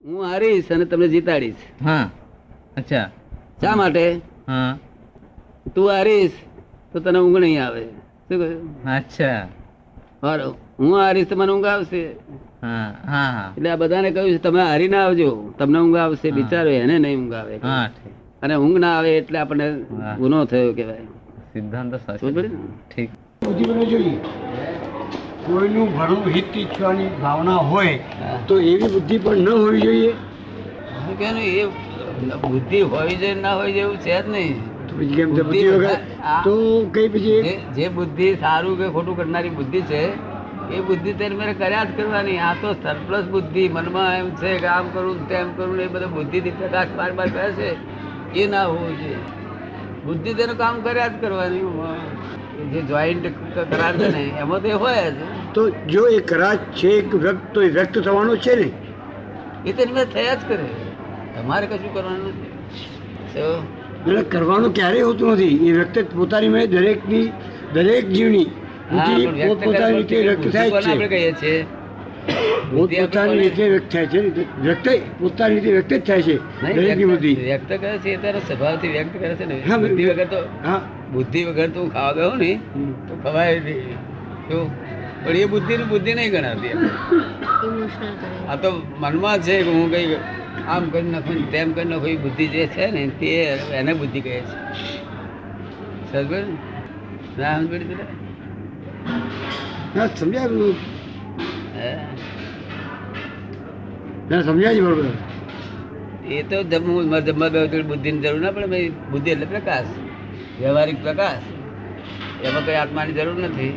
હું હારીશ અને તમને જીતાડીશ. હા અચ્છા શા માટે? હા તું હારીશ તો તને ઊંઘ નહીં આવે. શું કહ્યું? અચ્છા और હું હારીશ તો મને ઊંઘ આવશે. હા હા હા એટલે આ બધાને કહ્યું છે તમે હારી ના આવજો, તમને ઊંઘ આવશે. હા. બિચારો એને નહીં ઊંઘ આવે. હા ઠીક. અને ઊંઘ ના આવે એટલે આપણને હા. ગુનો થયો કહેવાય. સિદ્ધાંત સાચો સમજ પડી ને? ઠીક. બુદ્ધિ જોઈએ. કોઈનું ઘણું હિત ઈચ્છવાની ભાવના હોય હા. તો એવી બુદ્ધિ પણ ન હોવી જોઈએ. હું કહે ને એ બુદ્ધિ હોવી જોઈએ ના હોય એવું છે જ નહીં. તો પછી કેમ છે બુદ્ધિ બુદ્ધિ વગર આ- તો કઈ પછી જે બુદ્ધિ સારું કે ખોટું કરનારી બુદ્ધિ છે એ બુદ્ધિ તેને મેરે કર્યા જ કરવાની. આ તો સરપ્લસ બુદ્ધિ મનમાં એમ છે કે આમ કરું તેમ કરું એ બધા બુદ્ધિથી પ્રકાશ બાર બાર કરે છે એ ના હોવું જોઈએ. બુદ્ધિ તેનું કામ કર્યા જ કરવાની. જે જોઈન્ટ કરાર છે ને એમાં તો એ હોય જ. તો જો એ કરાર છે એક વ્યક્ત તો એ વ્યક્ત થવાનો છે ને. એ તેની મેં થયા જ કરે. તમારે કશું કરવાનું નથી. તો એટલે કરવાનું ક્યારેય હોતું નથી. એ વ્યક્ત પોતાની મેં દરેક જીવની હા, બુદ્ધિ પણ વ્યક્ત પોતપોતાની રીતે કરે વ્યક્ત બુદ્ધિ થાય કોને જ આપણે છે. કહીએ છીએ? બુદ્ધિ આપણે પોતપોતાની કોને- રીતે વ્યક્ત થાય છે. વ્યક્ત પોતાની રીતે વ્યક્ત જ થાય છે નહીં, દરેકની બુદ્ધિ. વ્યક્ત કરે છે એ તારા સ્વભાવથી વ્યક્ત કરે છે ને. હા, બુદ્ધિ વગર તો હા બુદ્ધિ વગર તું ખાવા ગયો ને હમ. તો ખવાય નહીં. શું? પણ એ બુદ્ધિ નહીં ગણાતી. આ તો મનમાં છે કે હું કઈ આમ કરી નાખું ને તેમ કરી નાખું. એ બુદ્ધિ જે છે ને તે એને બુદ્ધિ કહે છે. સમજ પડી ને? ના સમજ પડી તને? ના સમજાય હે? ના સમજાય છે બરોબર. એ તો જમવા બે બુદ્ધિની જરૂર ના પડે ભાઈ. બુદ્ધિ એટલે પ્રકાશ, વ્યવહારિક પ્રકાશ. એમાં કઈ આત્માની જરૂર નથી.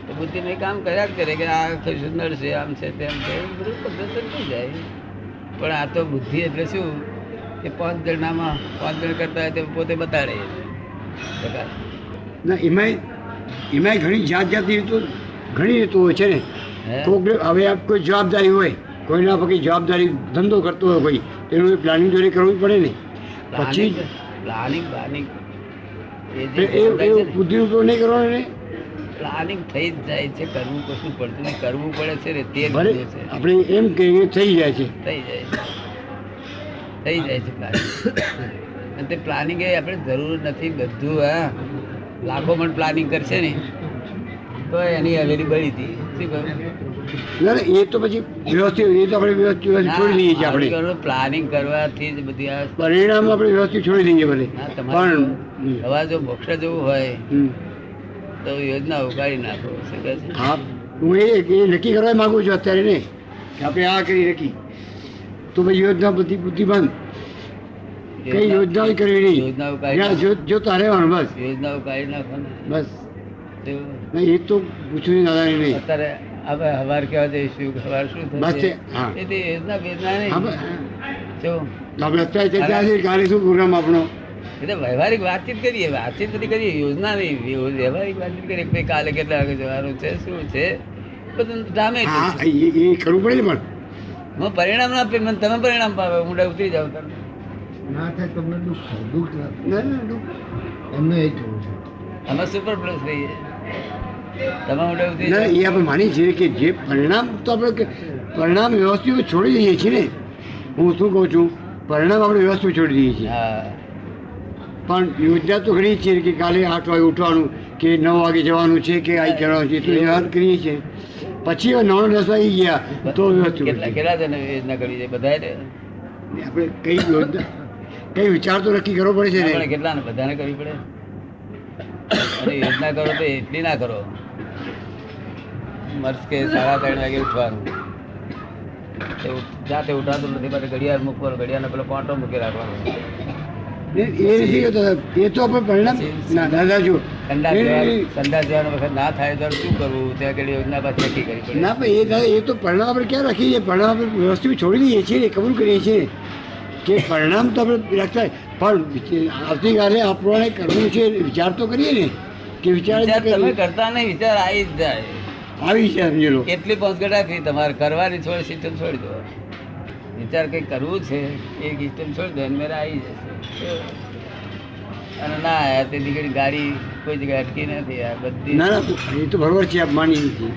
તો બુદ્ધિ મેં કામ કર્યા જ કરે કે આ કશું નડશે, આમ છે તેમ છે, એવું બધું પદ્ધતિ થઈ જાય. પણ આ તો બુદ્ધિ એટલે શું કે 5 જણામાં 5 જણ કરતા હોય તે પોતે બતાડે પ્રકાશ. ના એમાંય ઘણી જાતની રીતો ઘણી રીતો હોય છે ને. હે? કોક હવે આ કોઈ જવાબદારી હોય, કોઈના પગે જવાબદારી ધંધો કરતો હોય કોઈ, તેનું પ્લાનિંગ જોડે કરવું પડે ને. પછી પ્લાનિંગ એ એ જે એ બુદ્ધિનો ઉપયોગ નહીં કરવાનો ને. પ્લાનિંગ થઈ જ જાય છે. કરવું કશું પડતું નહીં. કરવું પડે છે ને તે જ ભલે બધું છે. આપણે એમ કહીએ થઈ જાય છે. થઈ જાય છે પ્લાનિંગ. અને તે પ્લાનિંગ એ આપણે જરૂર નથી. બધું હા લાખો મણ પ્લાનિંગ કરશે ને તો એની હવેલી બળી હતી. શું કહ્યું? ના ના, એ તો પછી વ્યવસ્થિત એ તો આપણે વ્યવસ્થિત છોડી દઈએ છીએ. આપણે પ્લાનિંગ કરવાથી જ બધી આ પરિણામ આપણે વ્યવસ્થિત છોડી દઈએ ભલે. હા, તમારે પણ હવા જો મોક્ષ જવું હોય હમ. તો યોજના ઉગાડી નાખો. શું કહે છે? હા હું એ નક્કી કરવા માંગુ છું અત્યારે ને કે આપણે આ કરી નક્કી તો ભાઈ યોજના બધી બુદ્ધિ બંધ. કઈ યોજના કરવી નહીં. યોજના ઉગાડી જ્યાં જોતા રહેવાનું બસ યોજના ઉગાડી નાખો ને. બસ. તો નહીં એ તો પૂછવું નહીં દાદાને નહીં. અત્યારે હવે હવાર કેવા જઈશું, હવાર શું બસ થશે તે, હા. એ તે યોજના વેદના હા નહીં. બસ. જો તો આપણે અત્યારે ચર્ચા છે કાલે શું પ્રોગ્રામ આપણો. એટલે વ્યવહારિક વાતચીત કરીએ. વાતચીત બધી કરીએ, યોજના નહીં. વ્યવહારિક વાતચીત કરીએ કે ભાઈ કાલે કેટલા વાગે જવાનું છે, શું છે બધું જામે હા એ કરવું પડે ને પણ. હું પરિણામ ના આપે મને તમે પરિણામ પાવે હું ઉતરી જાઉં તમે. ના થાય તમને દુઃખ થાય દુઃખ લાગે. ના ના દુઃખ. એમને એ જોવું છે. અમે સુપર પ્લસ રહીએ. તમે મોટે ઉતરી ના જાઓ. એ આપણે માનીએ છીએ કે જે પરિણામ તો આપણે પરિણામ વ્યવસ્થિત છોડી દઈએ છીએ ને. હું શું કહું છું પરિણામ આપણે વ્યવસ્થિત છોડી દઈએ છીએ. હા પણ યોજના તો ઘણી છે કે કાલે 8 વાગે ઉઠવાનું કે 9 વાગે જવાનું છે કે આ કરવાનું છે એટલું વ્યવહાર કરીએ છીએ. પછી 9-10 વાગી ગયા તો વ્યવસ્થિત કેટલા જણ યોજના કરી છે બધા આપણે કઈ યોજના કઈ વિચાર તો નક્કી કરવો પડે છે ને. કેટલા ને બધાને કરવી પડે. અને યોજના કરો તો એટલી ના કરો મર્સ કે 3:30 વાગે ઉઠવાનું. જાતે ઉઠાતું નથી. પાછું ઘડિયાળ મૂકવાનું. ઘડિયાળને પેલો કોંટો મૂકી રાખવાનો. એ નથી કહેતો. એ તો આપણે પરિણામ ના દાદા જો સંડાસ જવાનો વખત ના થાય તો શું કરવું ત્યાં આગળ યોજના પાછી નક્કી કરવી પડે. ના પણ એ દાદા એ તો પરિણામ આપણે ક્યાં રાખીએ છીએ. પરિણામ આપણે વ્યવસ્થિત છોડી દઈએ છીએ કબૂલ કરીએ છીએ કે પરિણામ તો આપણે રાખતા પણ આવતીકાલે આપણને કરવું છે વિચાર તો કરીએ ને કે વિચાર વિચાર તમે કરતા નહીં, વિચાર આવી જ જાય. આવી છે સમજી લો. એટલી પહોંચગઢ રાખી તમારે કરવાની છોડી સિસ્ટમ છોડી દો. વિચાર કંઈ કરવું છે એ સિસ્ટમ છોડી દો અને મેરે આવી જશે. અને ના આયા તે દીકરી ગાડી કોઈ જગ્યાએ અટકી નથી. આ બધી ના ના એ તો બરોબર છે આપ માની છીએ.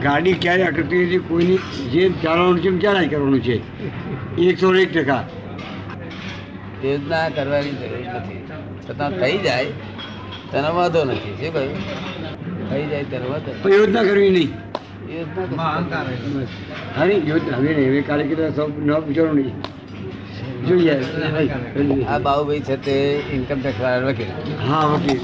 ગાડી ક્યારે અટકતી નથી, કોઈની જે ચાલવાનું છે એમ ચાલ્યા જ કરવાનું છે 101%. યોજના કરવાની જરૂર નથી, છતાં થઈ જાય તેનો વાંધો નથી. શું કહ્યું? થઈ જાય તેનો વાંધો નથી. પણ યોજના કરવી નહીં. યોજના તો હા નહીં, યોજના હવે નહીં, હવે કાલે કીધું સૌ ન વિચારવું નહીં. જોઈએ આ બાહુભાઈ છે તે ઇન્કમ ટેક્સ વાળા વકીલ, હા વકીલ.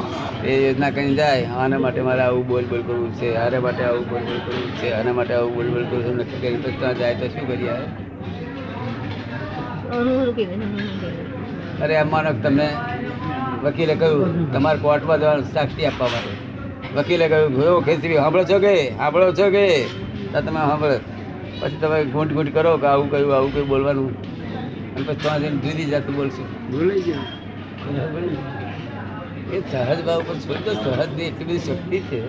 એ યોજના કરીને જાય, આના માટે મારે આવું બોલ બોલ કરવું છે, આના માટે આવું બોલ બોલ કરવું છે, આના માટે આવું બોલ બોલ કરવું છે, નક્કી કરીને પછી ત્યાં જાય તો શું કરીએ? અરે એમ માનો કે તમને વકીલે કહ્યું તમારે કોર્ટમાં જવાનું સાક્ષી આપવા માટે, વકીલે કહ્યું જો ખેંચી સાંભળો છો કે તો તમે સાંભળો, પછી તમે ઘૂંટ ઘૂંટ કરો કે આવું કયું બોલવાનું, અને પછી ત્યાં જઈને જુદી જાતું બોલશું. બોલાઈ ગયું. એ સહજ ભાવ પર છોડી દો. સહજની એટલી બધી શક્તિ છે.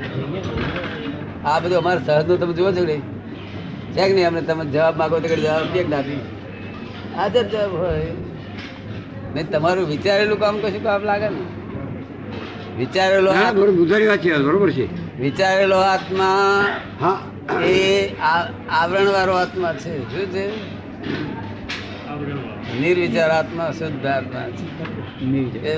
આ બધું અમારા સહજનું તમે જુઓ છો નહીં, છે કે નહીં? અમને તમે જવાબ માગો તો જવાબ આપીએ કે ના આપીએ? હાજર જવાબ હોય નહીં. તમારું વિચારેલું કામ કશું કામ લાગે ને? વિચારેલો હા બરોબર, બુધારી વાત છે, બરોબર છે. વિચારેલો આત્મા હા એ આવરણ વાળો આત્મા છે. શું છે? નિર્વિચાર આત્મા શુદ્ધ આત્મા છે.